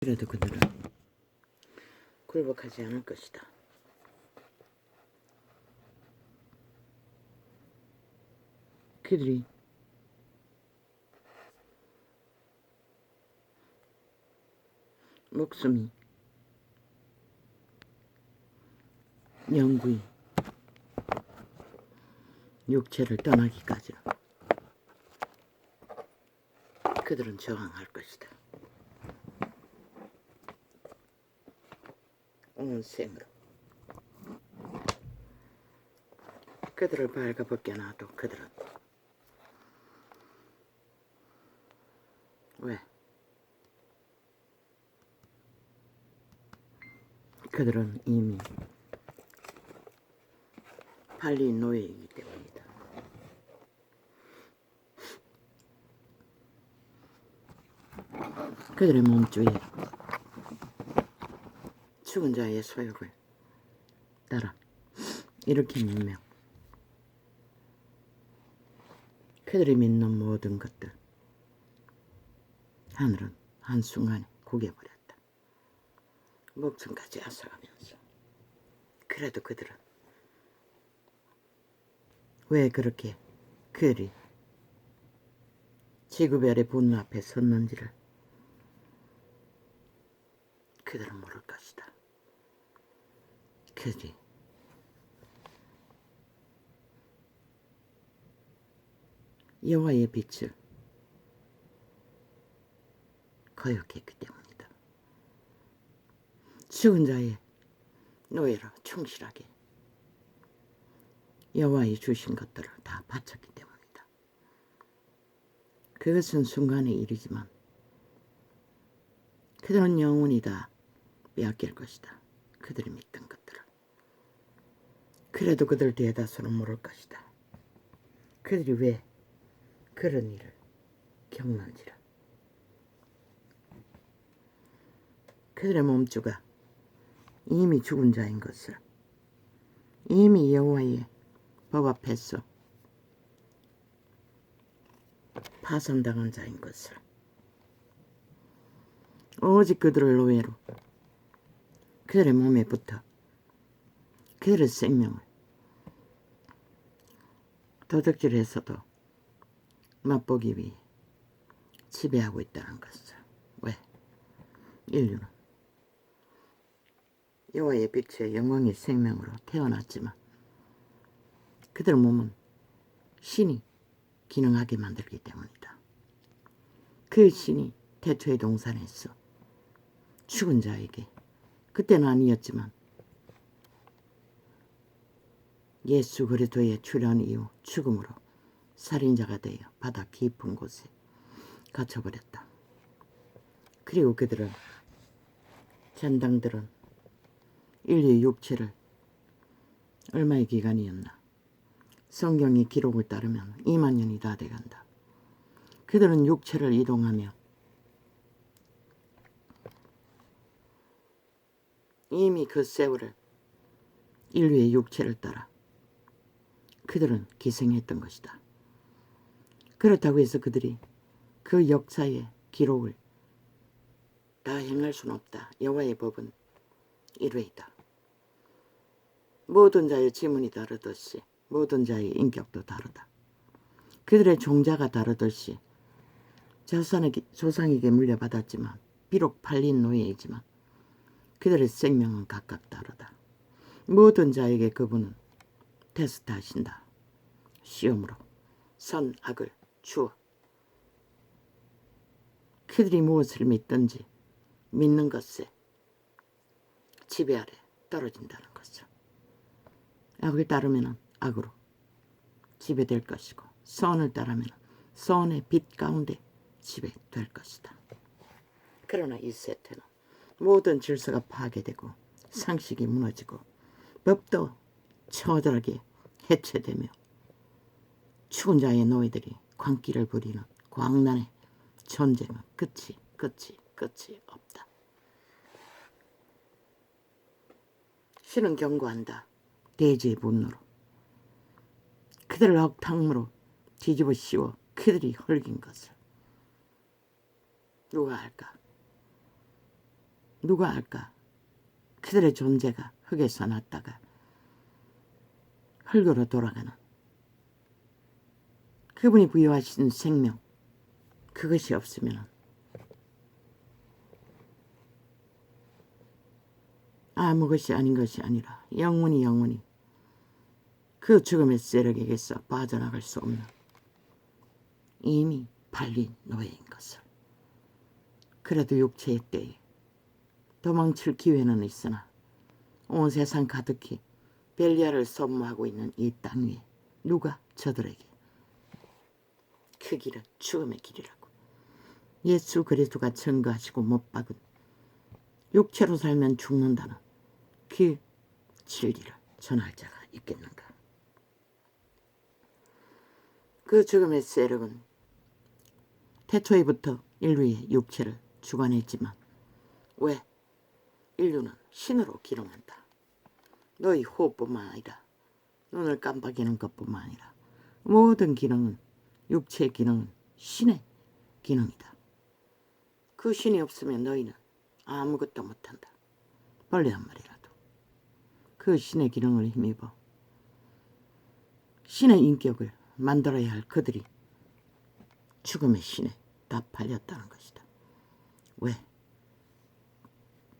그래도 그들은 굴복하지 않을 것이다. 그들이 목숨이 영구히 육체를 떠나기까지 그들은 저항할 것이다. 온 생으로 그들을 발가벗겨 놔도 그들은 왜? 그들은 이미 팔린 노예이기 때문이다. 그들의 몸주에 죽은 자의 소욕을 따라 일으킨 운명, 그들이 믿는 모든 것들 하늘은 한순간에 구겨버렸다. 목숨까지 앗아가면서. 그래도 그들은 왜 그렇게 그들이 지구별의 분노 앞에 섰는지를 그들은 모를 것이다. 그들이 여호와의 빛을 거역했기 때문이다. 죽은 자의 노예로 충실하게 여호와의 주신 것들을 다 바쳤기 때문이다. 그것은 순간의 일이지만 그들은 영원히 다 빼앗길 것이다. 그들이 믿던 것들을. 그래도 그들 대다수는 모를 것이다. 그들이 왜 그런 일을 겪는지를. 그들의 몸주가 이미 죽은 자인 것을, 이미 여호와의 법 앞에서 파산당한 자인 것을, 오직 그들을 노예로 그들의 몸에 붙어 그들의 생명을 도둑질해서도 맛보기 위해 지배하고 있다는 것을. 왜? 인류는 여호와의 빛의 영광의 생명으로 태어났지만 그들 몸은 신이 기능하게 만들기 때문이다. 그 신이 태초의 동산에서 죽은 자에게, 그때는 아니었지만 예수 그리스도의 출현 이후 죽음으로 살인자가 되어 바다 깊은 곳에 갇혀버렸다. 그리고 그들은, 전당들은 인류의 육체를, 얼마의 기간이었나, 성경의 기록을 따르면 2만 년이 다 돼간다. 그들은 육체를 이동하며 이미 그 세월을 인류의 육체를 따라 그들은 기생했던 것이다. 그렇다고 해서 그들이 그 역사의 기록을 다 행할 수는 없다. 여호와의 법은 이루이다. 모든 자의 지문이 다르듯이 모든 자의 인격도 다르다. 그들의 종자가 다르듯이 조상에게 물려받았지만 비록 팔린 노예이지만 그들의 생명은 각각 다르다. 모든 자에게 그분은 테스트하신다. 시험으로 선, 악을 주어 그들이 무엇을 믿든지 믿는 것에 지배 아래 떨어진다는 것을. 악을 따르면 악으로 지배될 것이고 선을 따르면 선의 빛 가운데 지배될 것이다. 그러나 이 세태는 모든 질서가 파괴되고 상식이 무너지고 법도 처절하게 해체되며 죽은 자의 노예들이 광기를 부리는 광란의 전쟁은 끝이 없다. 신은 경고한다. 대지의 분노로 그들을 억탕으로 뒤집어 씌워 그들이 헐긴 것을 누가 알까? 누가 알까? 그들의 존재가 흙에서 났다가 흙으로 돌아가는 그분이 부여하신 생명, 그것이 없으면 아무 것이 아닌 것이 아니라 영원히 그 죽음의 세력에게서 빠져나갈 수 없는 이미 팔린 노예인 것을. 그래도 육체의 때에 도망칠 기회는 있으나 온 세상 가득히 벨리아를 소모하고 있는 이 땅 위에 누가 저들에게 그 길은 죽음의 길이라고 예수 그리스도가 증거하시고 못 박은 육체로 살면 죽는다는 그 진리를 전할 자가 있겠는가. 그 죽음의 세력은 태초에부터 인류의 육체를 주관했지만 왜 인류는 신으로 기능한다. 너희 호흡뿐만 아니라 눈을 깜빡이는 것뿐만 아니라 모든 기능은 육체의 기능은 신의 기능이다. 그 신이 없으면 너희는 아무것도 못한다. 벌레 한 마리라도. 그 신의 기능을 힘입어 신의 인격을 만들어야 할 그들이 죽음의 신에 다 팔렸다는 것이다. 왜?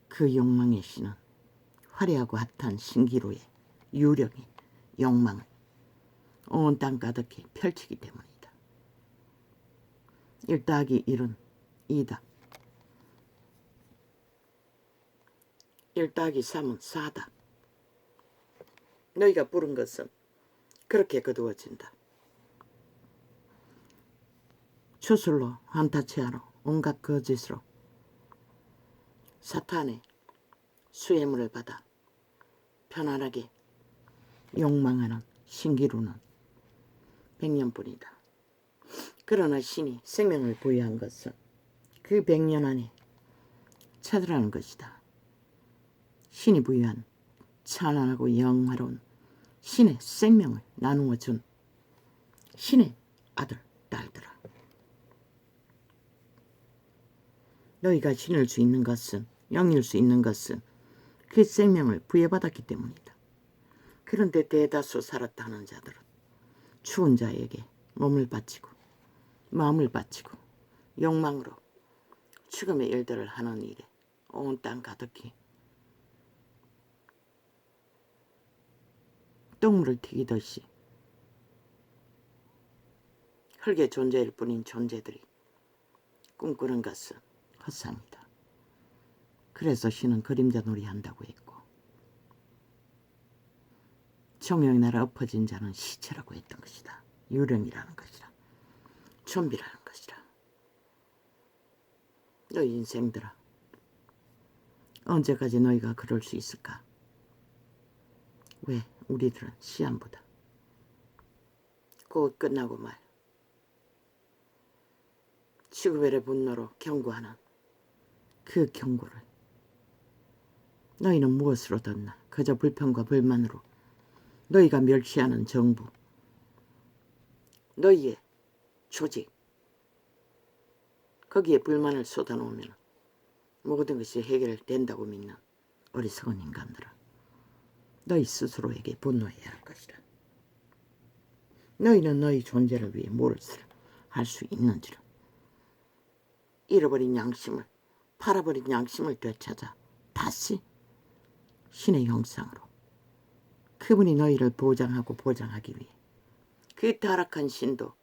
그 욕망의 신은 화려하고 핫한 신기루의 유령이 욕망을 온 땅 가득히 펼치기 때문이다. 1 더하기 1은 2다. 1 더하기 3은 4다. 너희가 부른 것은 그렇게 거두어진다. 추술로 한타치하러 온갖 거짓으로 사탄의 수혜물을 받아 편안하게 욕망하는 신기루는 100년뿐이다. 그러나 신이 생명을 부여한 것은 그 100년 안에 찾으라는 것이다. 신이 부여한 찬란하고 영화로운 신의 생명을 나누어 준 신의 아들, 딸들아. 너희가 신일 수 있는 것은, 영일 수 있는 것은 그 생명을 부여받았기 때문이다. 그런데 대다수 살았다 하는 자들은 추운 자에게 몸을 바치고 마음을 바치고 욕망으로 죽음의 일들을 하는 일에 온 땅 가득히 똥물을 튀기듯이 흙의 존재일 뿐인 존재들이 꿈꾸는 것은 헛상이다. 그래서 신은 그림자 놀이 한다고 했고 정욕의 나라 엎어진 자는 시체라고 했던 것이다. 유령이라는 것이다. 좀비라는 것이다. 너희 인생들아, 언제까지 너희가 그럴 수 있을까? 왜 우리들은 시한보다 곧 끝나고 말 지구별의 분노로 경고하는 그 경고를 너희는 무엇으로 듣나? 그저 불평과 불만으로 너희가 멸시하는 정부, 너희의 조직, 거기에 불만을 쏟아놓으면 모든 것이 해결된다고 믿는 어리석은 인간들아, 너희 스스로에게 분노해야 할 것이다. 너희는 너희 존재를 위해 무엇을 할 수 있는지를, 잃어버린 양심을, 팔아버린 양심을 되찾아 다시 신의 형상으로 그분이 너희를 보장하고 보장하기 위해 그 타락한 신도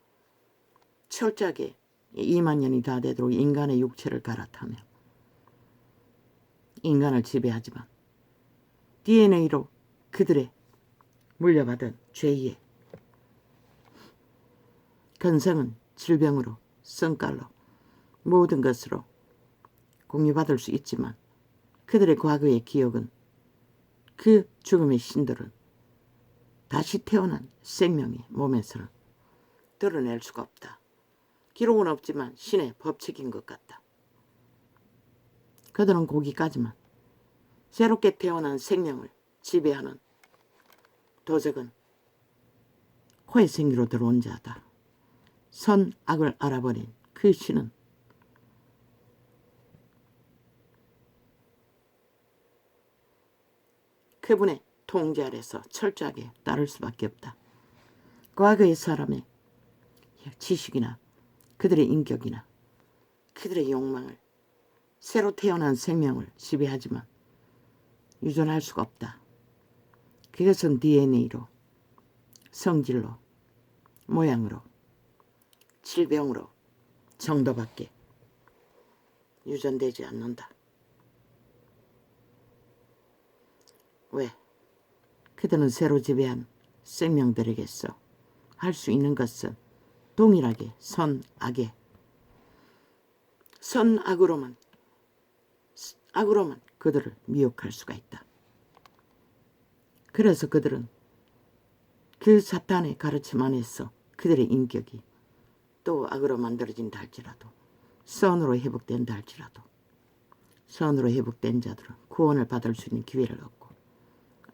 철저하게 2만 년이 다 되도록 인간의 육체를 갈아타며 인간을 지배하지만 DNA로 그들의 물려받은 죄의 근성은 질병으로, 성깔로, 모든 것으로 공유받을 수 있지만 그들의 과거의 기억은, 그 죽음의 신들은 다시 태어난 생명의 몸에서는 드러낼 수가 없다. 기록은 없지만 신의 법칙인 것 같다. 그들은 거기까지만, 새롭게 태어난 생명을 지배하는 도적은 코의 생기로 들어온 자다. 선, 악을 알아버린 그 신은 그분의 통제 아래서 철저하게 따를 수밖에 없다. 과거의 사람의 지식이나 그들의 인격이나 그들의 욕망을 새로 태어난 생명을 지배하지만 유전할 수가 없다. 그것은 DNA로, 성질로, 모양으로, 질병으로 정도밖에 유전되지 않는다. 왜? 그들은 새로 지배한 생명들에게서 할 수 있는 것은 동일하게 선악에 선악으로만 그들을 미혹할 수가 있다. 그래서 그들은 그 사탄의 가르침 안에서 그들의 인격이 또 악으로 만들어진다 할지라도 선으로 회복된다 할지라도 선으로 회복된 자들은 구원을 받을 수 있는 기회를 얻고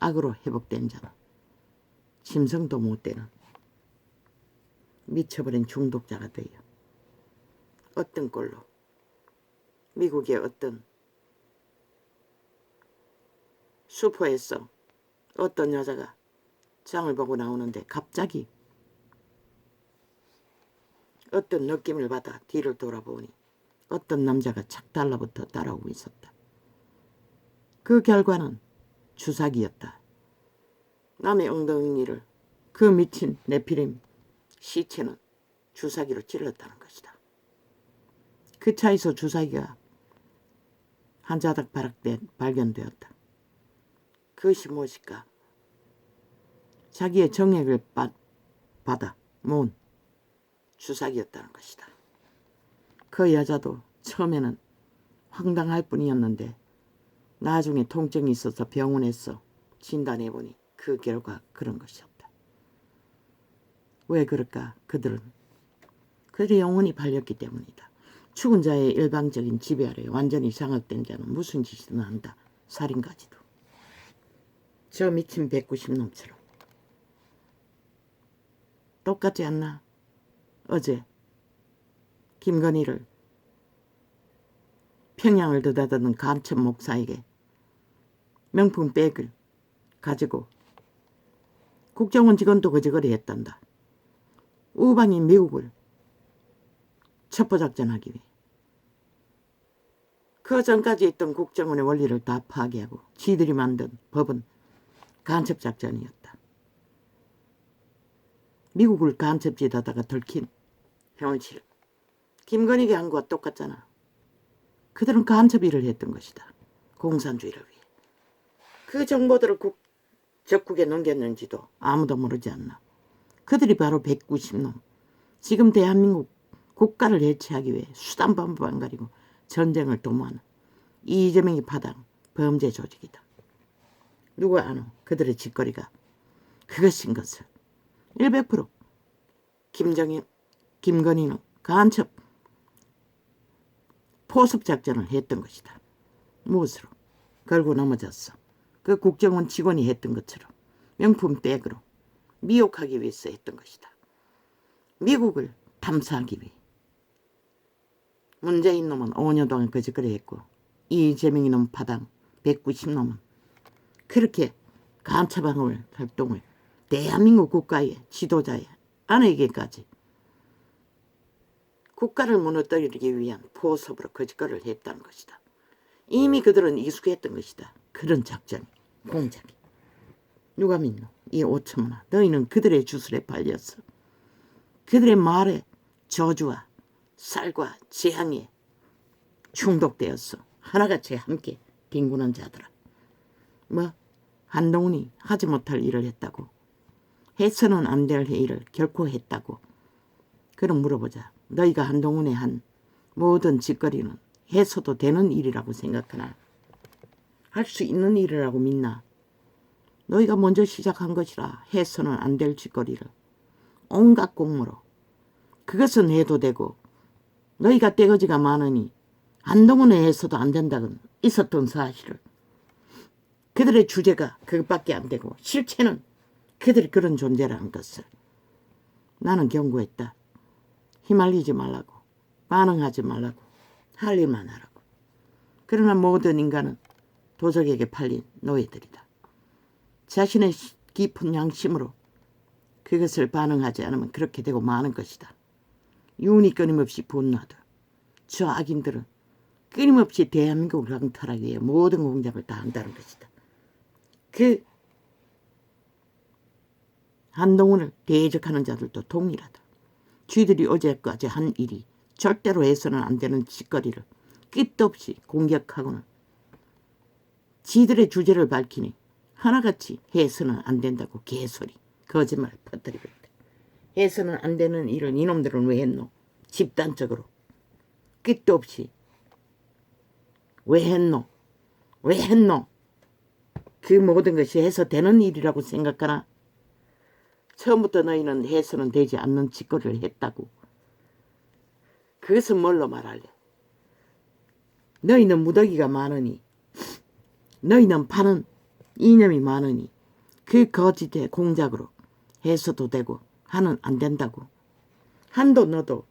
악으로 회복된 자는 짐승도 못 되는 미쳐버린 중독자가 되어 어떤 꼴로 미국의 어떤 슈퍼에서 어떤 여자가 장을 보고 나오는데 갑자기 어떤 느낌을 받아 뒤를 돌아보니 어떤 남자가 착 달라붙어 따라오고 있었다. 그 결과는 주사기였다. 남의 엉덩이를 그 미친 네피림 시체는 주사기로 찔렀다는 것이다. 그 차에서 주사기가 한 자닥 발견되었다. 그것이 무엇일까? 자기의 정액을 받아 모은 주사기였다는 것이다. 그 여자도 처음에는 황당할 뿐이었는데 나중에 통증이 있어서 병원에서 진단해보니 그 결과 그런 것이었다. 왜 그럴까? 그들의 영혼이 팔렸기 때문이다. 죽은 자의 일방적인 지배 아래 완전히 장악된 자는 무슨 짓이든 한다. 살인까지도. 저 미친 190놈처럼. 똑같지 않나? 어제 김건희를 평양을 드다드는 간첩 목사에게 명품 백을 가지고 국정원 직원도 그저거리 했단다. 우방인 미국을 첩보작전하기 위해 그 전까지 있던 국정원의 원리를 다 파괴하고 지들이 만든 법은 간첩작전이었다. 미국을 간첩짓하다가 들킨 현실. 김건희가 한 거와 똑같잖아. 그들은 간첩 일을 했던 것이다. 공산주의를 위해. 그 정보들을 적국에 넘겼는지도 아무도 모르지 않나. 그들이 바로 190놈. 지금 대한민국 국가를 해체하기 위해 수단방법 안 가리고 전쟁을 도모하는 이재명이 파당 범죄 조직이다. 누가 아노? 그들의 짓거리가 그것인 것을. 100% 김건희는 간첩 포섭작전을 했던 것이다. 무엇으로? 걸고 넘어졌어. 그 국정원 직원이 했던 것처럼 명품 백으로 미혹하기 위해서 했던 것이다. 미국을 탐사하기 위해. 문재인 놈은 5년 동안 그짓거리 했고 이재명이 놈 파당 190놈은 그렇게 간첩방을 활동을 대한민국 국가의 지도자의 아내에게까지 국가를 무너뜨리기 위한 포섭으로 거짓거리를 했다는 것이다. 이미 그들은 익숙했던 것이다. 그런 작전이, 공작이. 누가 믿노? 이 5천원아. 너희는 그들의 주술에 팔렸어. 그들의 말에 저주와 쌀과 재앙에 중독되었어. 하나같이 함께 빈구는 자들아. 한동훈이 하지 못할 일을 했다고. 해서는 안 될 일을 결코 했다고. 그럼 물어보자. 너희가 한동훈의 한 모든 짓거리는 해서도 되는 일이라고 생각하나? 할 수 있는 일이라고 믿나? 너희가 먼저 시작한 것이라 해서는 안 될 짓거리를 온갖 공모로 그것은 해도 되고 너희가 떼거지가 많으니 한동훈에 해서도 안 된다는 있었던 사실을 그들의 주제가 그것밖에 안 되고 실체는 그들이 그런 존재라는 것을 나는 경고했다. 휘말리지 말라고, 반응하지 말라고, 할 일만 하라고. 그러나 모든 인간은 도적에게 팔린 노예들이다. 자신의 깊은 양심으로 그것을 반응하지 않으면 그렇게 되고 마는 것이다. 윤이 끊임없이 분노하다. 저 악인들은 끊임없이 대한민국을 강탈하기 위해 모든 공작을 다 한다는 것이다. 그 한동훈을 대적하는 자들도 동일하다. 쥐들이 어제까지 한 일이 절대로 해서는 안 되는 짓거리를 끝도 없이 공격하고는 지들의 주제를 밝히니 하나같이 해서는 안 된다고 개소리 거짓말을 퍼뜨리고 있다. 해서는 안 되는 일을 이놈들은 왜 했노? 집단적으로 끝도 없이 왜 했노? 왜 했노? 그 모든 것이 해서 되는 일이라고 생각하나? 처음부터 너희는 해서는 되지 않는 짓거리를 했다고. 그것은 뭘로 말할래? 너희는 무더기가 많으니, 너희는 파는 이념이 많으니 그 거짓의 공작으로 해서도 되고 하는 안 된다고. 한도 너도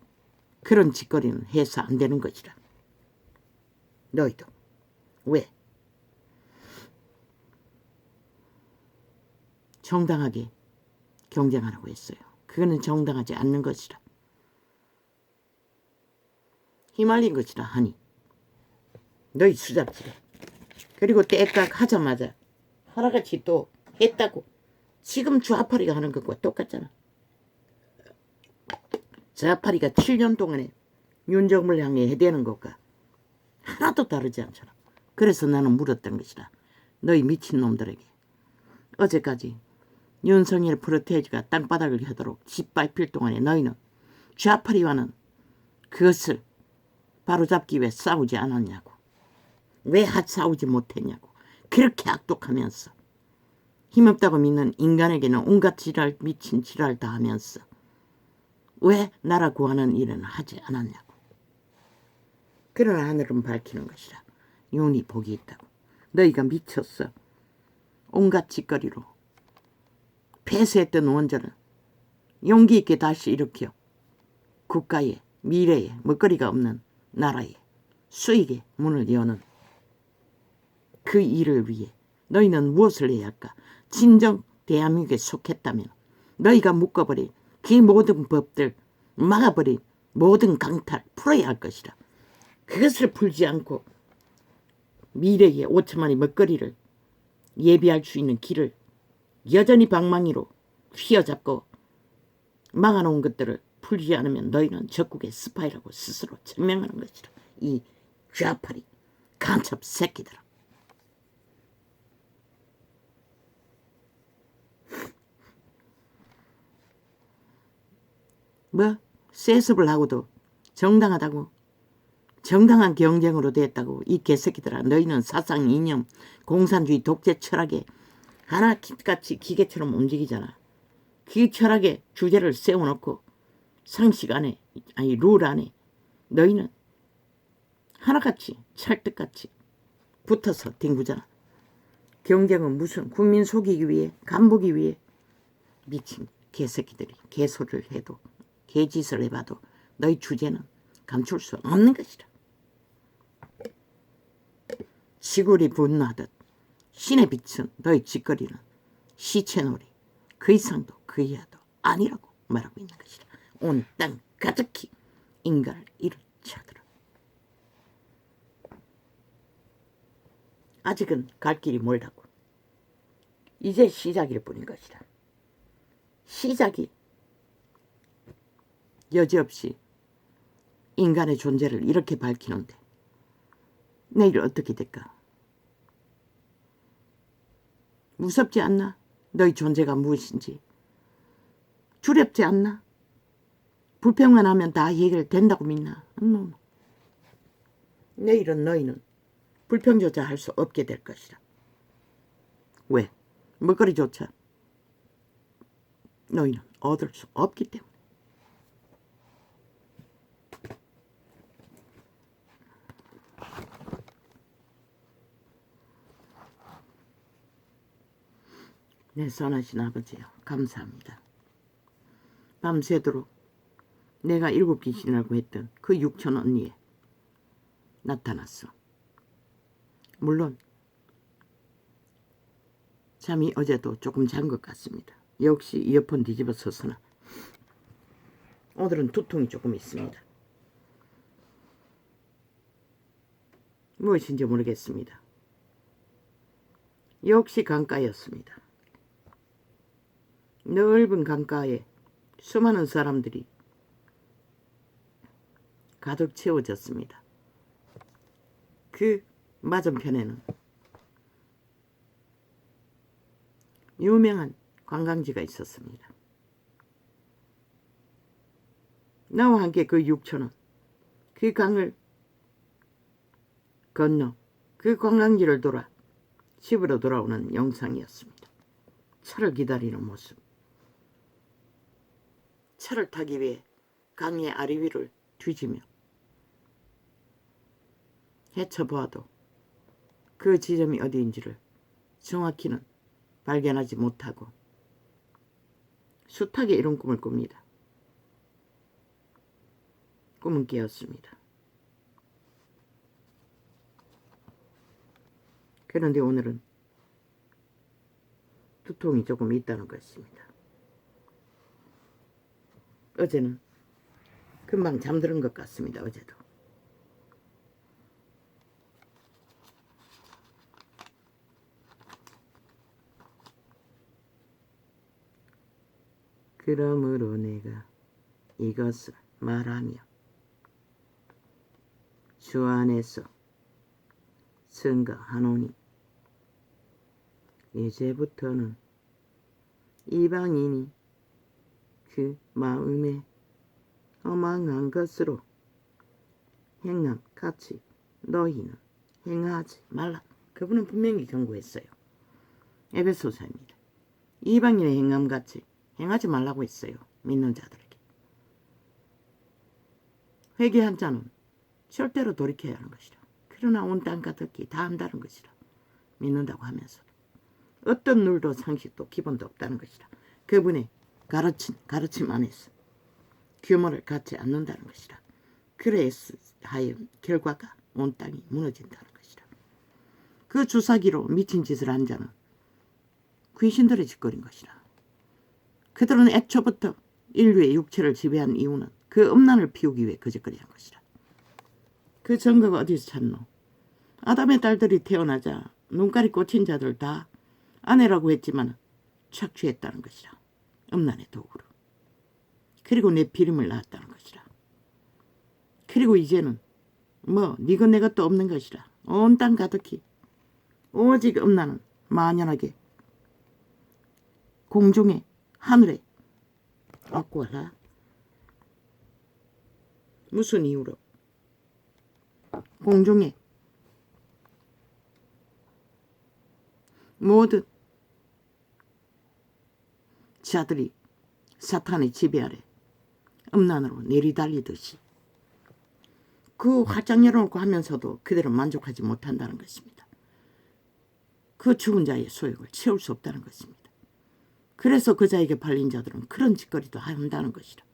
그런 짓거리는 해서 안 되는 것이라. 너희도. 왜? 정당하게 경쟁하라고 했어요. 그거는 정당하지 않는 것이라. 휘말린 것이라 하니 너희 수잡지래. 그리고 때깍 하자마자 하나같이 또 했다고. 지금 좌파리가 하는 것과 똑같잖아. 좌파리가 7년 동안에 윤석열 향해 해대는 것과 하나도 다르지 않잖아. 그래서 나는 물었던 것이다. 너희 미친놈들에게. 어제까지 윤석열 프로테이지가 땅바닥을 혀도록 짓밟힐 동안에 너희는 좌파리와는 그것을 바로잡기 위해 싸우지 않았냐고. 왜 싸우지 못했냐고. 그렇게 악독하면서 힘없다고 믿는 인간에게는 온갖 지랄 미친 지랄 다 하면서 왜 나라 구하는 일은 하지 않았냐고. 그러나 하늘은 밝히는 것이라. 윤이 복이 있다고. 너희가 미쳤어. 온갖 짓거리로 폐쇄했던 원전을 용기 있게 다시 일으켜 국가의 미래에 먹거리가 없는 나라에 수익의 문을 여는 그 일을 위해 너희는 무엇을 해야 할까? 진정 대한민국에 속했다면 너희가 묶어버린 그 모든 법들 막아버린 모든 강탈 풀어야 할 것이라. 그것을 풀지 않고 미래의 5천만의 먹거리를 예비할 수 있는 길을 여전히 방망이로 휘어잡고 막아놓은 것들을 풀지 않으면 너희는 적국의 스파이라고 스스로 증명하는 것이라. 이 좌파리 간첩 새끼들아. 뭐 세습을 하고도 정당하다고, 정당한 경쟁으로 됐다고. 이 개새끼들아. 너희는 사상 이념 공산주의 독재 철학에 하나같이 기계처럼 움직이잖아. 그 철학의 주제를 세워놓고 상식 안에, 아니 룰 안에 너희는 하나같이 찰떡같이 붙어서 뒹구잖아. 경쟁은 무슨 국민 속이기 위해, 간보기 위해. 미친 개새끼들이 개소리를 해도 개짓을 해봐도 너희 주제는 감출 수 없는 것이라. 시골이 분노하듯 신의 빛은 너희 짓거리는 시체놀이 그 이상도 그 이하도 아니라고 말하고 있는 것이라. 온 땅 가득히 인간을 이룬 자들아. 아직은 갈 길이 멀다고. 이제 시작일 뿐인 것이라. 시작이 여지없이 인간의 존재를 이렇게 밝히는데 내일 어떻게 될까? 무섭지 않나? 너희 존재가 무엇인지. 두렵지 않나? 불평만 하면 다 해결된다고 믿나? 내일은 너희는 불평조차 할 수 없게 될 것이라. 왜? 먹거리조차 너희는 얻을 수 없기 때문에. 내 선하신 아버지요, 감사합니다. 밤새도록 내가 7 귀신이라고 했던 그 6천 언니에 나타났어. 물론 잠이 어제도 조금 잔 것 같습니다. 역시 이어폰 뒤집어 썼으나 오늘은 두통이 조금 있습니다. 무엇인지 모르겠습니다. 역시 강가였습니다. 넓은 강가에 수많은 사람들이 가득 채워졌습니다. 그 맞은편에는 유명한 관광지가 있었습니다. 나와 함께 그 육촌은 그 강을 건너 그 관광지를 돌아 집으로 돌아오는 영상이었습니다. 차를 기다리는 모습. 차를 타기 위해 강의 아래 위를 뒤지며 헤쳐보아도 그 지점이 어디인지를 정확히는 발견하지 못하고 숱하게 이룬 꿈을 꿉니다. 꿈은 깨었습니다. 그런데 오늘은 두통이 조금 있다는 것입니다. 어제는 금방 잠드는 것 같습니다. 어제도. 그러므로 내가 이것을 말하며 주 안에서 증거하노니 이제부터는 이방인이 그 마음에 허망한 것으로 행함 같이 너희는 행하지 말라. 그분은 분명히 경고했어요. 에베소서입니다. 이방인의 행함 같이 행하지 말라고 했어요. 믿는 자들에게. 회개한 자는 절대로 돌이켜야 하는 것이라. 그러나 온 땅 가득히 다 한다는 것이라. 믿는다고 하면서도 어떤 룰도 상식도 기본도 없다는 것이라. 그분의 가르침 안에서 규모를 갖지 않는다는 것이라. 그래서 하여 결과가 온 땅이 무너진다는 것이라. 그 주사기로 미친 짓을 한 자는 귀신들의 짓거린 것이라. 그들은 애초부터 인류의 육체를 지배한 이유는 그 음란을 피우기 위해 그 짓거리 한 것이라. 그 증거가 어디서 찾노? 아담의 딸들이 태어나자 눈깔이 꽂힌 자들 다 아내라고 했지만 착취했다는 것이라. 음란의 도구로. 그리고 내 피림을 낳았다는 것이라. 그리고 이제는 니가 내가 또 없는 것이라. 온 땅 가득히 오직 음란은 만연하게 공중에 하늘에 얻고 하라. 무슨 이유로? 공중에 모든 자들이 사탄의 지배 아래 음란으로 내리달리듯이 그 활짝 열어놓고 하면서도 그대로 만족하지 못한다는 것입니다. 그 죽은 자의 소욕을 채울 수 없다는 것입니다. 그래서 그 자에게 팔린 자들은 그런 짓거리도 한다는 것이라.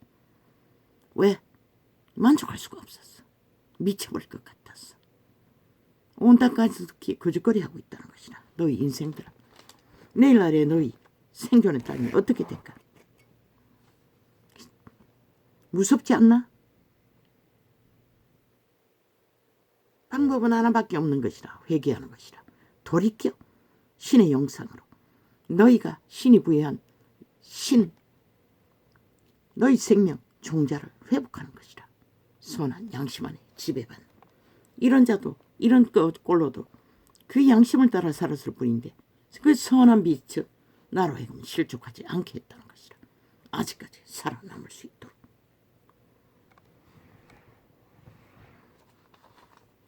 왜? 만족할 수가 없었어. 미쳐버릴 것 같았어. 온 땅까지 그 짓거리 하고 있다는 것이라. 너희 인생들아. 내일 날에 너희 생존의 삶이 어떻게 될까? 무섭지 않나? 방법은 하나밖에 없는 것이라. 회개하는 것이라. 돌이켜 신의 영상으로. 너희가 신이 부여한 너희 생명 종자를 회복하는 것이라. 선한 양심 안에 지배받는 이런 자도 이런 꼴로도 그 양심을 따라 살았을 뿐인데 그 선한 빛을 나로 하여금 실족하지 않게 했다는 것이라. 아직까지 살아남을 수 있도록.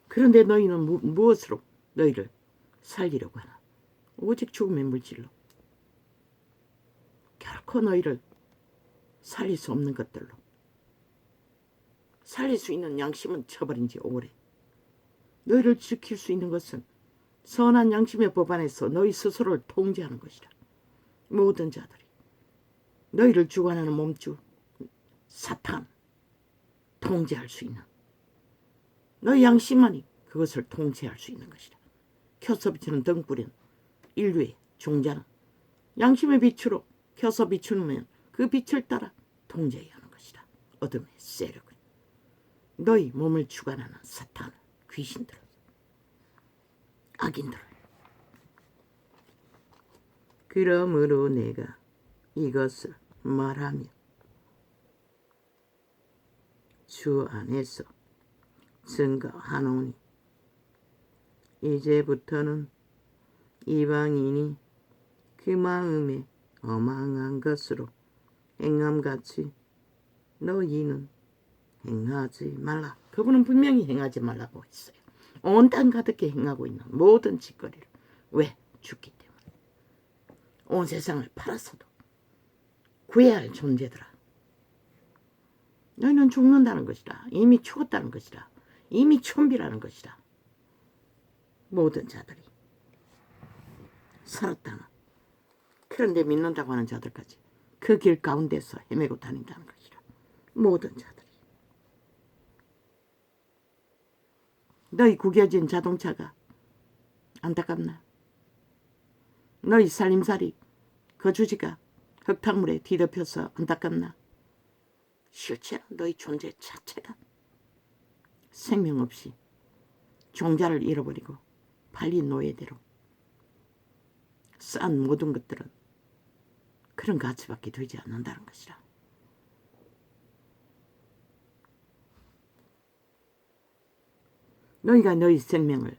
그런데 너희는 무엇으로 너희를 살리려고 하나? 오직 죽음의 물질로. 결코 너희를 살릴 수 없는 것들로. 살릴 수 있는 양심은 쳐버린 지 오래. 너희를 지킬 수 있는 것은 선한 양심의 법 안에서 너희 스스로를 통제하는 것이라. 모든 자들이 너희를 주관하는 몸주 사탄 통제할 수 있는 너희 양심만이 그것을 통제할 수 있는 것이라. 켜서 비치는 등불인 인류의 종자는 양심의 빛으로 켜서 비추면 그 빛을 따라 통제해야 하는 것이다. 어둠의 세력은 너희 몸을 주관하는 사탄, 귀신들, 악인들을. 그러므로 내가 이것을 말하며 주 안에서 증거하노니 이제부터는 이방인이 그 마음에 어망한 것으로 행함같이 너희는 행하지 말라. 그분은 분명히 행하지 말라고 했어요. 온 땅 가득히 행하고 있는 모든 짓거리를. 왜? 죽기 때문에. 온 세상을 팔아서도 구해야 할 존재들아. 너희는 죽는다는 것이다. 이미 죽었다는 것이다. 이미 천비라는 것이다. 모든 자들이 살았다는, 그런데 믿는다고 하는 자들까지 그 길 가운데서 헤매고 다닌다는 것이다. 모든 자들이. 너희 구겨진 자동차가 안타깝나? 너희 살림살이 거주지가 흙탕물에 뒤덮여서 안타깝나? 실제로 너희 존재 자체가 생명 없이 종자를 잃어버리고 팔린 노예대로 쌓은 모든 것들은 그런 가치밖에 되지 않는다는 것이라. 너희가 너희 생명을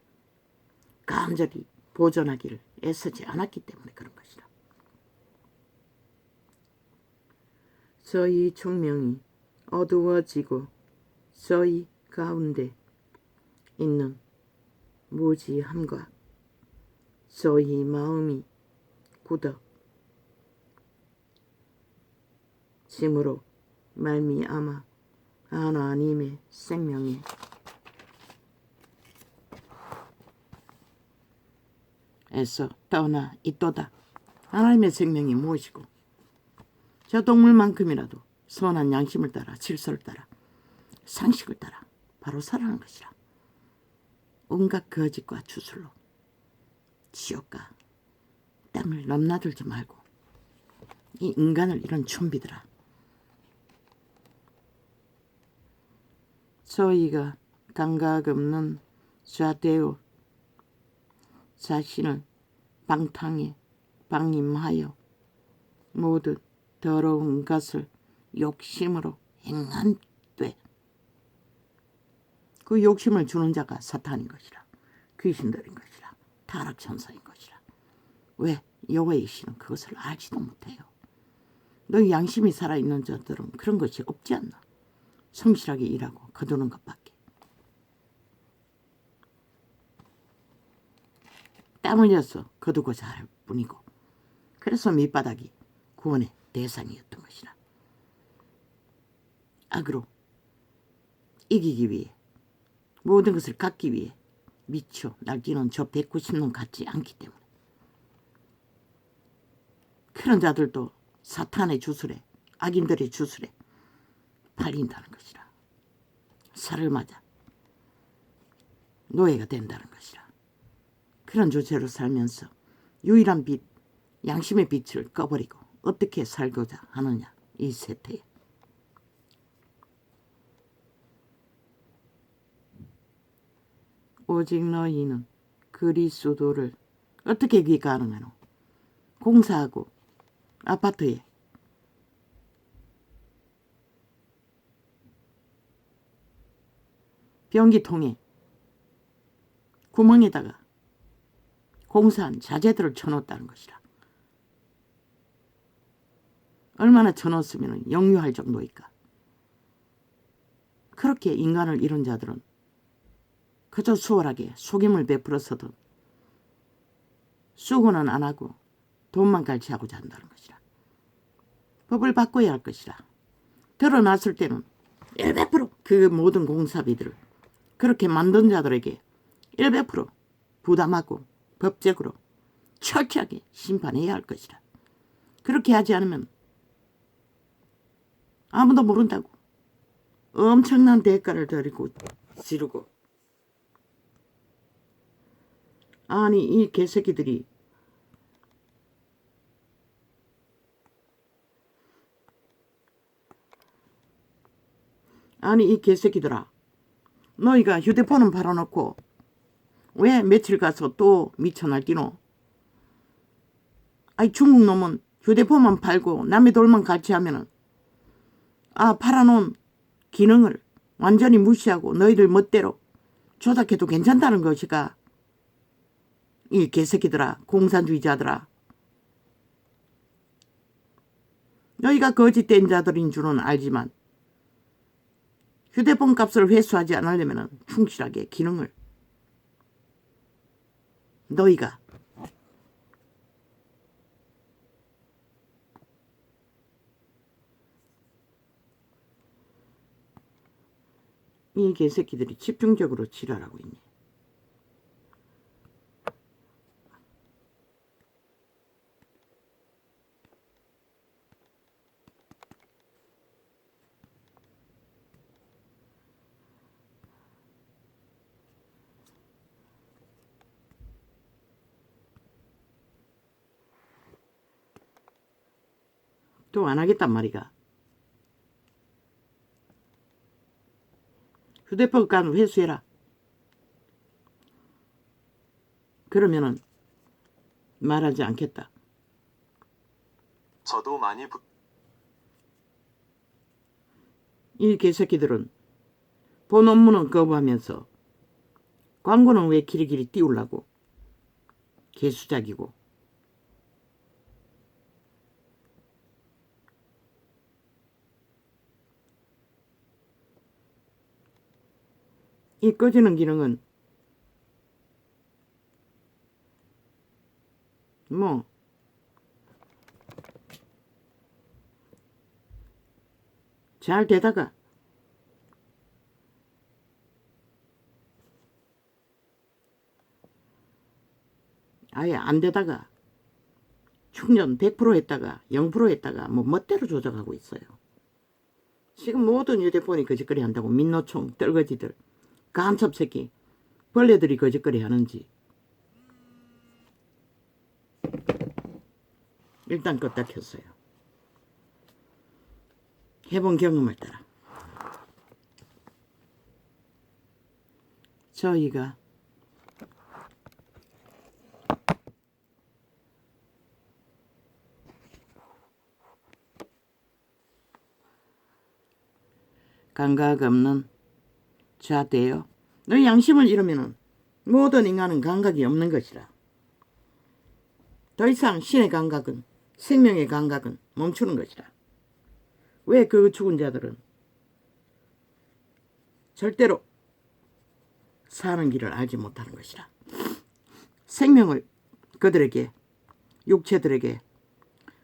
간절히 보존하기를 애쓰지 않았기 때문에 그런 것이라. 저희 총명이 어두워지고 저희 가운데 있는 무지함과 저희 마음이 굳어 짐으로 말미암아 하나님의 생명에 에서 떠나 있도다. 하나님의 생명이 무엇이고, 저 동물만큼이라도 선한 양심을 따라 질서를 따라 상식을 따라 바로 살아가는 것이라. 온갖 거짓과 주술로 지옥과 땅을 넘나들지 말고 이 인간을 이런 좀비들아. 저희가 감각 없는 자되어 자신을 방탕에 방임하여 모든 더러운 것을 욕심으로 행한되 그 욕심을 주는 자가 사탄인 것이라. 귀신들인 것이라. 타락천사인 것이라. 왜? 여호와의 신은 그것을 알지도 못해요. 너희 양심이 살아있는 자들은 그런 것이 없지 않나. 성실하게 일하고 거두는 것밖에. 땀 흘려서 거두고자 할 뿐이고, 그래서 밑바닥이 구원의 대상이었던 것이라. 악으로 이기기 위해, 모든 것을 갖기 위해 미쳐 날뛰는 저 190년 같지 않기 때문에 그런 자들도 사탄의 주술에, 악인들의 주술에 팔린다는 것이라. 살을 맞아 노예가 된다는 것이라. 그런 주제로 살면서 유일한 빛, 양심의 빛을 꺼버리고 어떻게 살고자 하느냐, 이 세태에. 오직 너희는 그리스도를 어떻게 그게 가능하노? 공사하고 아파트에 변기통에 구멍에다가 공사한 자재들을 쳐놓았다는 것이라. 얼마나 쳐놓았으면 역류할 정도일까. 그렇게 인간을 잃은 자들은 그저 수월하게 속임을 베풀어서도 수고는 안 하고 돈만 갈취하고자 한다는 것이라. 법을 바꿔야 할 것이라. 드러났을 때는 100%그 모든 공사비들을 그렇게 만든 자들에게 100% 부담하고 법적으로 철저하게 심판해야 할 것이라. 그렇게 하지 않으면 아무도 모른다고 엄청난 대가를 지르고, 아니 이 개새끼들이 아니 이 개새끼들아, 너희가 휴대폰은 팔아놓고 왜 며칠 가서 또 미쳐 날뛰노? 아이 중국 놈은 휴대폰만 팔고 남의 돌만 같이 하면은 팔아놓은 기능을 완전히 무시하고 너희들 멋대로 조작해도 괜찮다는 것이가. 이 개새끼들아, 공산주의자들아. 너희가 거짓된 자들인 줄은 알지만 휴대폰 값을 회수하지 않으려면 충실하게 기능을 너희가 이 개새끼들이 집중적으로 지랄하고 있네. 또 안 하겠단 말이가. 휴대폰 값 회수해라. 그러면은 말하지 않겠다. 저도 많이 이 개새끼들은 본 업무는 거부하면서 광고는 왜 길이길이 띄우려고. 개수작이고. 이 꺼지는 기능은 뭐 잘 되다가 아예 안 되다가 충전 100% 했다가 0% 했다가 뭐 멋대로 조작하고 있어요. 지금 모든 휴대폰이 거짓거리 한다고. 민노총 떨거지들, 간첩 새끼, 벌레들이 거짓거리 하는지. 일단 껐다 켰어요. 해본 경험을 따라 저희가 감각 없는 자 되어 너희 양심을 잃으면 모든 인간은 감각이 없는 것이라. 더 이상 신의 감각은, 생명의 감각은 멈추는 것이라. 왜 그 죽은 자들은 절대로 사는 길을 알지 못하는 것이라. 생명을 그들에게, 육체들에게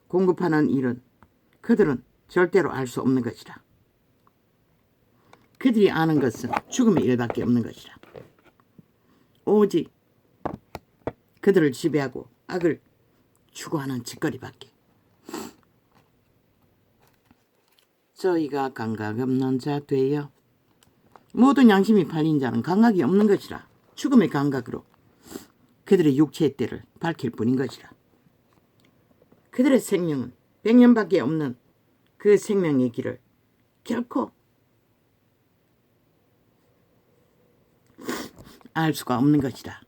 공급하는 일은 그들은 절대로 알 수 없는 것이라. 그들이 아는 것은 죽음의 일밖에 없는 것이라. 오직 그들을 지배하고 악을 추구하는 짓거리밖에. 저희가 감각 없는 자 되어 모든 양심이 팔린 자는 감각이 없는 것이라. 죽음의 감각으로 그들의 육체의 때를 밝힐 뿐인 것이라. 그들의 생명은 100년밖에 없는 그 생명의 길을 결코 알 수가 없는 것이다.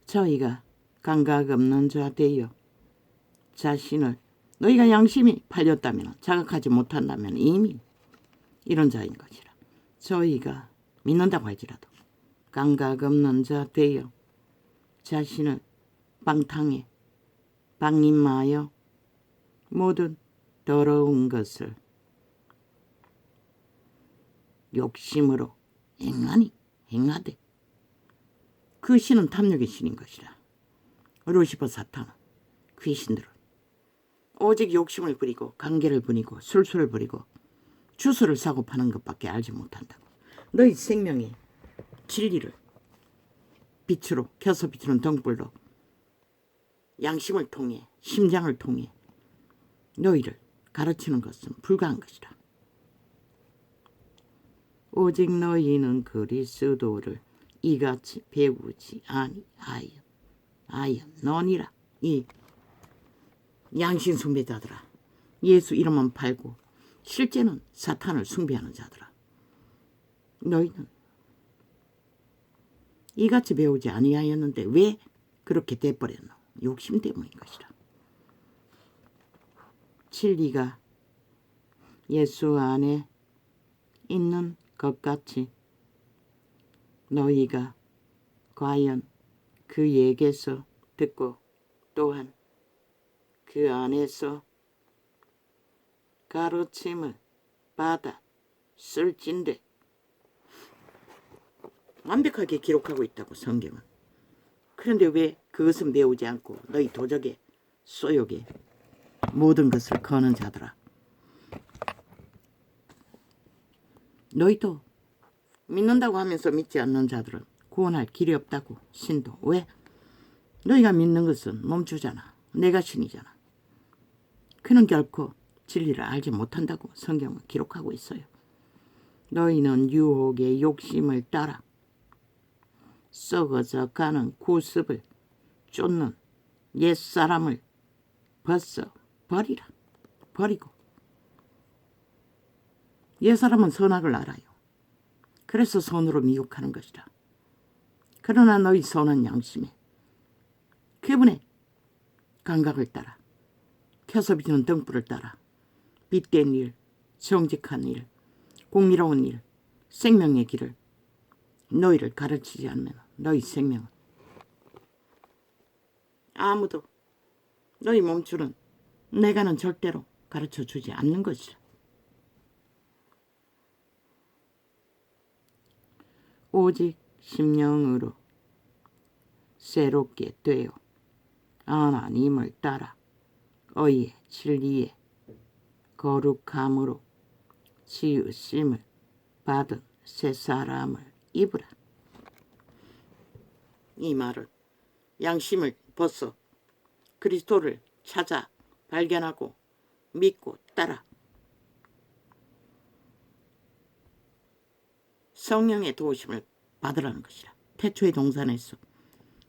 저희가 감각 없는 자 되어 자신을 너희가 양심이 팔렸다면, 자각하지 못한다면 이미 이런 자인 것이라. 저희가 믿는다고 할지라도 감각 없는 자 되어 자신을 방탕에 방임하여 모든 더러운 것을 욕심으로 앵간히 행하되, 그 신은 탐욕의 신인 것이라. 루시퍼 사탄은, 귀신들은 오직 욕심을 부리고 관계를 부리고 술수를 부리고 주술을 사고 파는 것밖에 알지 못한다고. 너희 생명의 진리를 빛으로 켜서 비추는 등불로 양심을 통해 심장을 통해 너희를 가르치는 것은 불가한 것이라. 오직 너희는 그리스도를 이같이 배우지 아니하였느니라. 이 양심 숭배자들아, 예수 이름만 팔고 실제는 사탄을 숭배하는 자들아, 너희는 이같이 배우지 아니하였는데 왜 그렇게 돼버렸노? 욕심 때문인 것이라. 진리가 예수 안에 있는 것 같이 너희가 과연 그에게서 듣고 또한 그 안에서 가르침을 받아 쓸진대. 완벽하게 기록하고 있다고 성경은. 그런데 왜 그것은 배우지 않고 너희 도적에 소욕에 모든 것을 거는 자들아, 너희도 믿는다고 하면서 믿지 않는 자들은 구원할 길이 없다고. 신도 왜? 너희가 믿는 것은 멈추잖아. 내가 신이잖아. 그는 결코 진리를 알지 못한다고 성경은 기록하고 있어요. 너희는 유혹의 욕심을 따라 썩어져 가는 구습을 쫓는 옛사람을 벗어 버리라. 버리고 옛사람은 선악을 알아요. 그래서 손으로 미혹하는 것이라. 그러나 너희 손은 양심에 그분의 감각을 따라 켜서 비추는 등불을 따라 빛된 일, 정직한 일, 공의로운 일, 생명의 길을 너희를 가르치지 않으면 너희 생명은 아무도 너희 몸줄은 내가는 절대로 가르쳐주지 않는 것이라. 오직 심령으로 새롭게 되어 하나님을 따라 의의 진리의 거룩함으로 지으심을 받은 새 사람을 입으라. 이 말은 양심을 벗어 그리스도를 찾아 발견하고 믿고 따라 성령의 도우심을 받으라는 것이라. 태초의 동산에서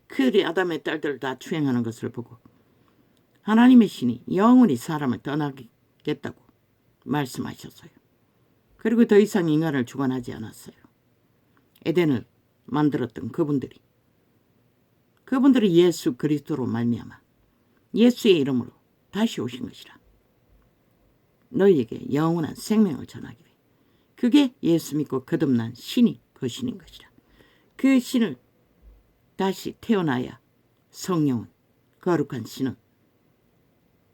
그리 아담의 딸들을 다 추행하는 것을 보고 하나님의 신이 영원히 사람을 떠나겠다고 말씀하셨어요. 그리고 더 이상 인간을 주관하지 않았어요. 에덴을 만들었던 그분들이 예수 그리스도로 말미암아 예수의 이름으로 다시 오신 것이라. 너희에게 영원한 생명을 전하기 위해. 그게 예수 믿고 거듭난 신이 그 신인 것이라. 그 신을 다시 태어나야 성령은, 거룩한 신은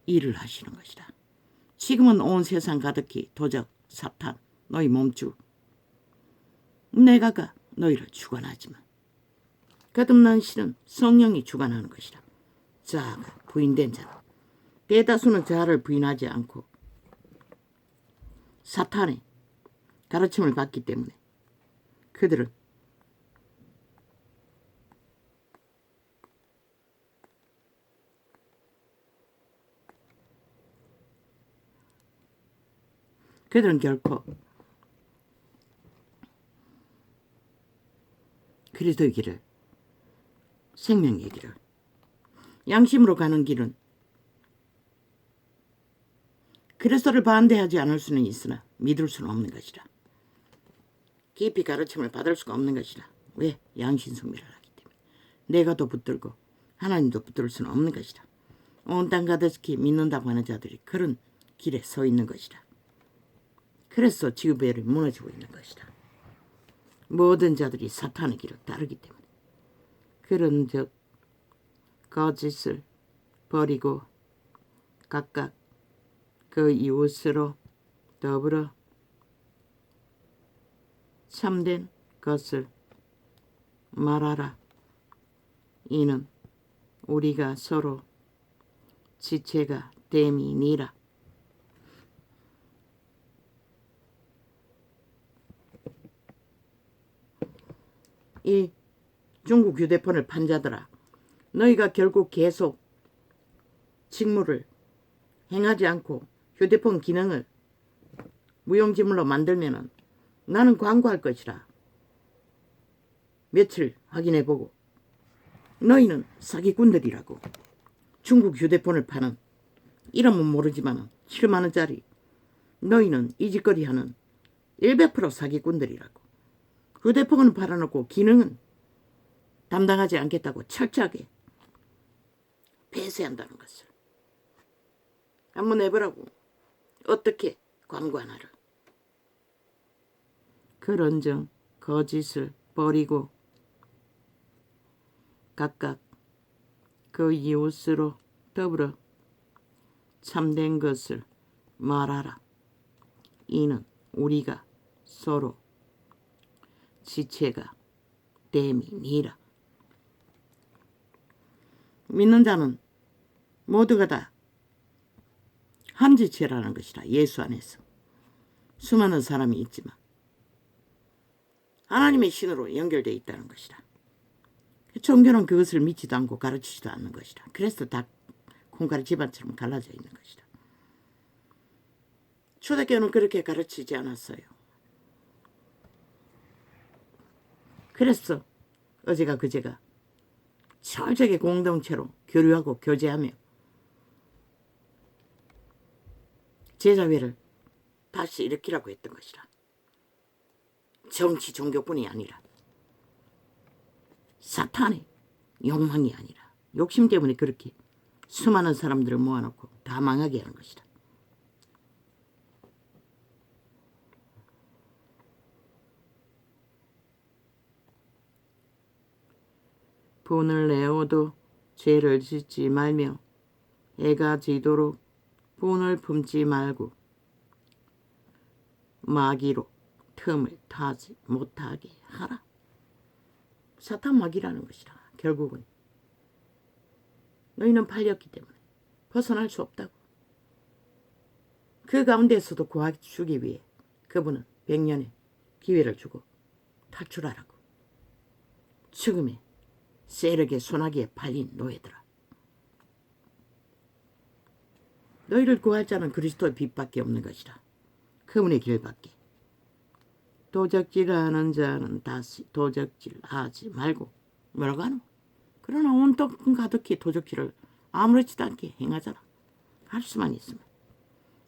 일을 하시는 것이라. 지금은 온 세상 가득히 도적, 사탄, 너희 몸주, 내가가 너희를 주관하지만 거듭난 신은 성령이 주관하는 것이라. 자아가 부인된 자는, 대다수는 자아를 부인하지 않고 사탄의 가르침을 받기 때문에 그들은 결코 그리스도의 길을, 생명의 길을, 양심으로 가는 길은 그리스도를 반대하지 않을 수는 있으나 믿을 수는 없는 것이라. 깊이 가르침을 받을 수가 없는 것이라. 왜? 양심 숭배를 하기 때문에. 내가 더 붙들고 하나님도 붙들 수는 없는 것이라. 온 땅 가득히 믿는다고 하는 자들이 그런 길에 서 있는 것이라. 그래서 지구별이 무너지고 있는 것이라. 모든 자들이 사탄의 길을 따르기 때문에. 그런즉 거짓을 버리고 각각 그 이웃으로 더불어 참된 것을 말하라. 이는 우리가 서로 지체가 됨이니라. 이 중국 휴대폰을 판 자들아, 너희가 결국 계속 직무를 행하지 않고 휴대폰 기능을 무용지물로 만들면은 나는 광고할 것이라. 며칠 확인해보고 너희는 사기꾼들이라고. 중국 휴대폰을 파는, 이름은 모르지만 7만원짜리, 너희는 이 짓거리 하는 100% 사기꾼들이라고. 휴대폰은 팔아놓고 기능은 담당하지 않겠다고 철저하게 폐쇄한다는 것을. 한번 해보라고. 어떻게 광고 하나를. 그런즉 거짓을 버리고 각각 그 이웃으로 더불어 참된 것을 말하라. 이는 우리가 서로 지체가 됨이니라. 믿는 자는 모두가 다 한 지체라는 것이라. 예수 안에서 수많은 사람이 있지만 하나님의 신으로 연결되어 있다는 것이라. 종교는 그것을 믿지도 않고 가르치지도 않는 것이라. 그래서 다 콩가루 집안처럼 갈라져 있는 것이라. 초대교회는 그렇게 가르치지 않았어요. 그래서 어제가 그제가 철저하게 공동체로 교류하고 교제하며 제자회를 다시 일으키라고 했던 것이라. 정치 종교뿐이 아니라 사탄의 욕망이 아니라 욕심 때문에 그렇게 수많은 사람들을 모아놓고 다 망하게 하는 것이다. 분을 내어도 죄를 짓지 말며 애가 지도록 분을 품지 말고 마귀로 틈을 타지 못하게 하라. 사탄 마귀라는 것이라. 결국은 너희는 팔렸기 때문에 벗어날 수 없다고. 그 가운데서도 구하주기 위해 그분은 100년의 기회를 주고 탈출하라고. 죽음의 세력의 소나기에 팔린 노예들아, 너희를 구할 자는 그리스도의 빛밖에 없는 것이라. 그분의 길밖에. 도적질하는 자는 다시 도적질하지 말고 뭐라고 하노? 그러나 온통 가득히 도적질을 아무렇지도 않게 행하잖아. 할 수만 있으면.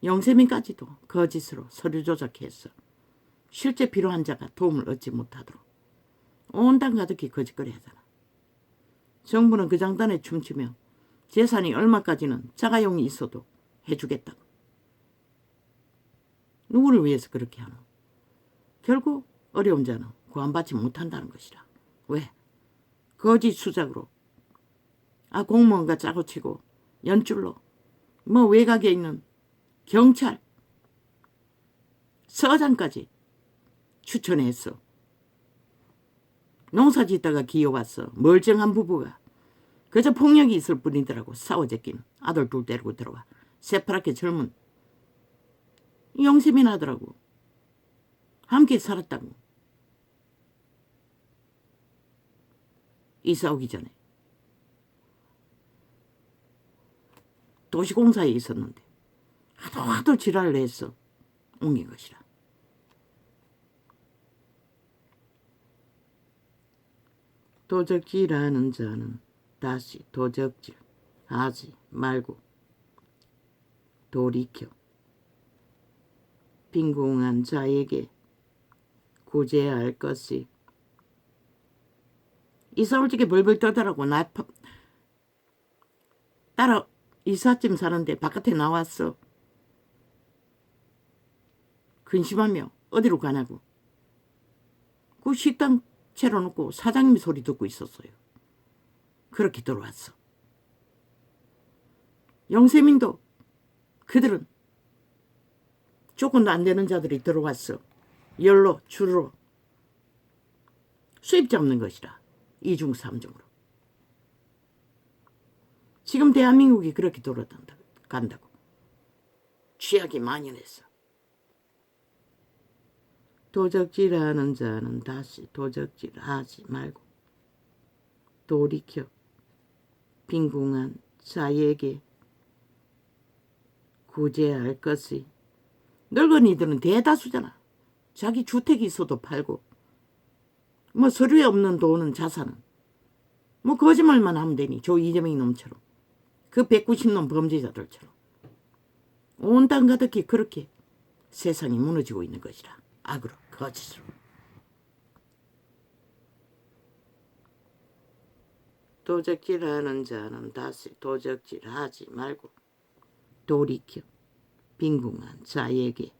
영세민까지도 거짓으로 서류 조작해서 실제 필요한 자가 도움을 얻지 못하도록 온 땅 가득히 거짓거리 하잖아. 정부는 그 장단에 춤추며 재산이 얼마까지는 자가용이 있어도 해주겠다고. 누구를 위해서 그렇게 하노? 결국 어려운 자는 구원받지 못한다는 것이라. 왜? 거짓 수작으로 공무원과 짜고치고 연줄로 외곽에 있는 경찰 서장까지 추천했어. 농사 짓다가 기어왔어. 멀쩡한 부부가 그저 폭력이 있을 뿐이더라고. 싸워제끼는 아들 둘 데리고 들어와. 새파랗게 젊은 영세민 하더라고. 함께 살았다고. 이사 오기 전에 도시공사에 있었는데 하도 지랄을 했어. 옮긴 것이라. 도적질하는 자는 다시 도적질 하지 말고 돌이켜 빈궁한 자에게 구제할 것이. 이사 올 적에 벌벌 떠더라고. 나 따라 이삿짐 사는데 바깥에 나왔어. 근심하며 어디로 가냐고. 그 식당 채워놓고 사장님 소리 듣고 있었어요. 그렇게 들어왔어. 영세민도 그들은 조건도 안 되는 자들이 들어왔어. 열로 줄로 수입 잡는 것이라. 2중 3중으로. 지금 대한민국이 그렇게 돌아간다고. 취약이 만연했어. 도적질하는 자는 다시 도적질하지 말고 돌이켜 빈궁한 자에게 구제할 것이. 늙은이들은 대다수잖아. 자기 주택이 있어도 팔고 뭐 서류에 없는 돈은 자산은 뭐 거짓말만 하면 되니. 저 이재명이 놈처럼 그 190놈 범죄자들처럼 온 땅 가득히 그렇게 세상이 무너지고 있는 것이라. 악으로 거짓으로. 도적질하는 자는 다시 도적질하지 말고 돌이켜 빈궁한 자에게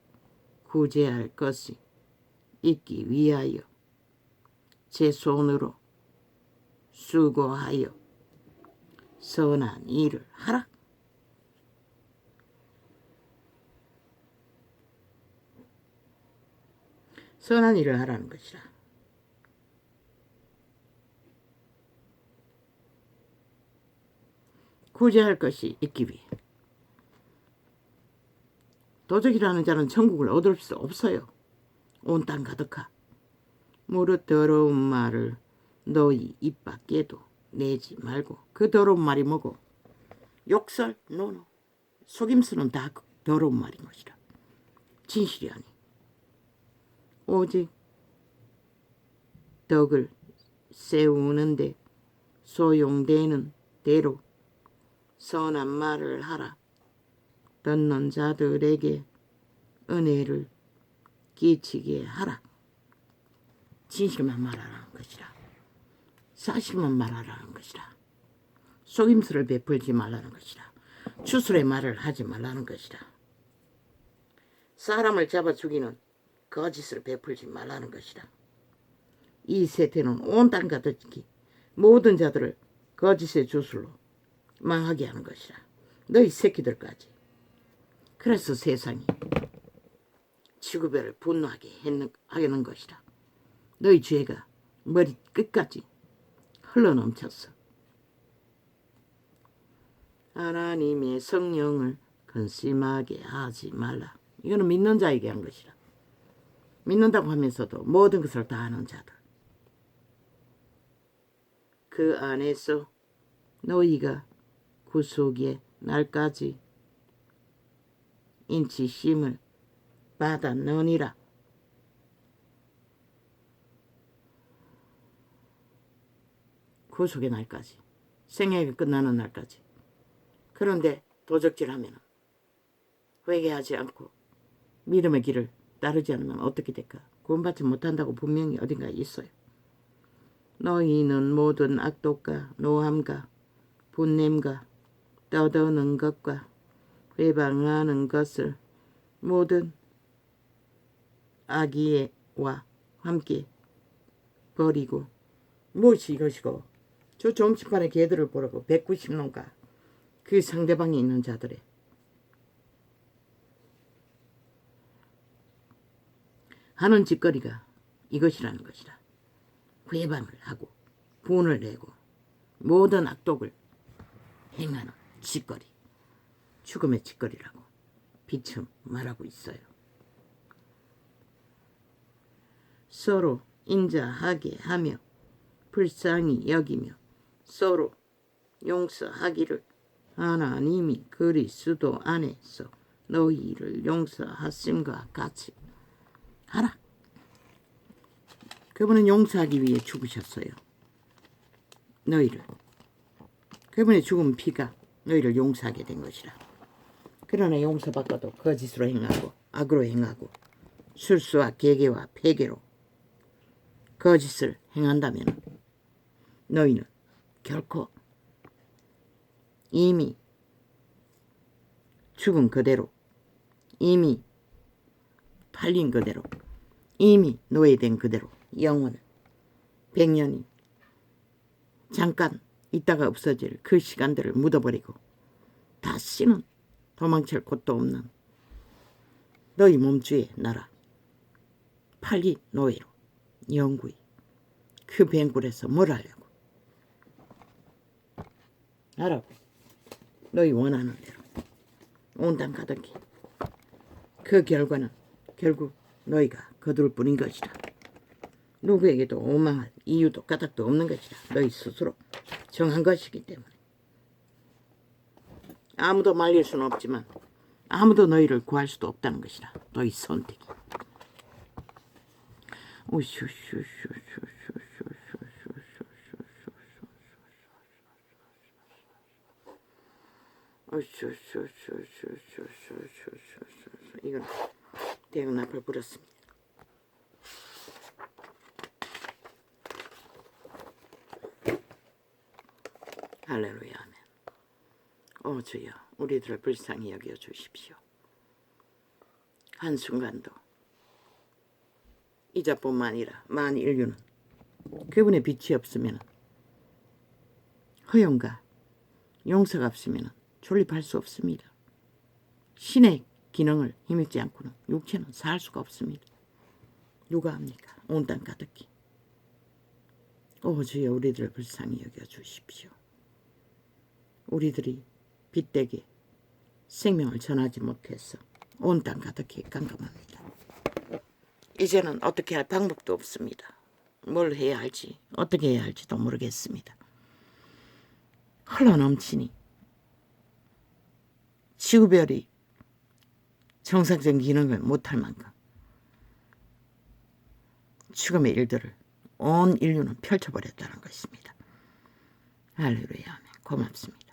구제할 것이 있기 위하여 제 손으로 수고하여 선한 일을 하라. 선한 일을 하라는 것이라. 구제할 것이 있기 위해. 도적이라는 자는 천국을 얻을 수 없어요. 온 땅 가득하. 무릇 더러운 말을 너희 입 밖에도 내지 말고. 그 더러운 말이 뭐고? 욕설, 노노, 속임수는 다 더러운 말인 것이라. 진실이 아니. 오직 덕을 세우는데 소용되는 대로 선한 말을 하라. 듣는 자들에게 은혜를 끼치게 하라. 진실만 말하라는 것이라. 사실만 말하라는 것이라. 속임수를 베풀지 말라는 것이라. 추술의 말을 하지 말라는 것이라. 사람을 잡아 죽이는 거짓을 베풀지 말라는 것이라. 이 세태는 온 땅 가득히 모든 자들을 거짓의 주술로 망하게 하는 것이라. 너희 새끼들까지. 그래서 세상이 지구별을 분노하게 하는 것이라. 너희 죄가 머리 끝까지 흘러넘쳤어. 하나님의 성령을 근심하게 하지 말라. 이거는 믿는 자에게 한 것이라. 믿는다고 하면서도 모든 것을 다 하는 자들. 그 안에서 너희가 구속의 날까지 인치심을 받았느니라. 구속의 날까지. 생애가 끝나는 날까지. 그런데 도적질하면 회개하지 않고 믿음의 길을 따르지 않으면 어떻게 될까? 구원받지 못한다고 분명히 어딘가에 있어요. 너희는 모든 악독과 노함과 분냄과 떠드는 것과 회방하는 것을 모든 악의와 함께 버리고. 무엇이 이것이고? 저 정치판의 개들을 보라고. 190놈과 그 상대방이 있는 자들의 하는 짓거리가 이것이라는 것이라. 회방을 하고 분을 내고 모든 악독을 행하는 짓거리. 죽음의 짓거리라고 비참 말하고 있어요. 서로 인자하게 하며 불쌍히 여기며 서로 용서하기를 하나님이 그리스도 안에서 너희를 용서하심과 같이 하라. 그분은 용서하기 위해 죽으셨어요. 너희를. 그분의 죽은 피가 너희를 용서하게 된 것이라. 그러나 용서받고도 거짓으로 행하고 악으로 행하고 술수와 계계와 폐계로 거짓을 행한다면 너희는 결코 이미 죽은 그대로, 이미 팔린 그대로, 이미 노예된 그대로 영원을 100년이 잠깐 있다가 없어질 그 시간들을 묻어버리고 다시는 도망칠 곳도 없는 너희 몸주의 나라 팔린 노예로 영구히 그 뱅굴에서 뭘 하려고 하라고. 너희 원하는 대로 온 땅 가득히. 그 결과는 결국 너희가 거둘 뿐인 것이라. 누구에게도 오만할 이유도 까닭도 없는 것이라. 너희 스스로 정한 것이기 때문에. 아무도 말릴 수는 없지만 아무도 너희를 구할 수도 없다는 것이라. 너희 선택이. 이건 대형 나팔 불었습니다. 할렐루야 아멘. 오 주여, 우리들을 불쌍히 여겨 주십시오. 한순간도 이자뿐만 아니라 만 인류는 그분의 빛이 없으면, 허용과 용서가 없으면 존립할 수 없습니다. 신의 기능을 힘입지 않고는 육체는 살 수가 없습니다. 누가 합니까? 온 땅 가득히. 오 주여, 우리들을 불쌍히 여겨 주십시오. 우리들이 빛되게 생명을 전하지 못해서 온 땅 가득히 깜깜합니다. 이제는 어떻게 할 방법도 없습니다. 뭘 해야 할지 어떻게 해야 할지도 모르겠습니다. 흘러넘치니 지구별이 정상적인 기능을 못할 만큼 죽음의 일들을 온 인류는 펼쳐버렸다는 것입니다. 할렐루야, 고맙습니다.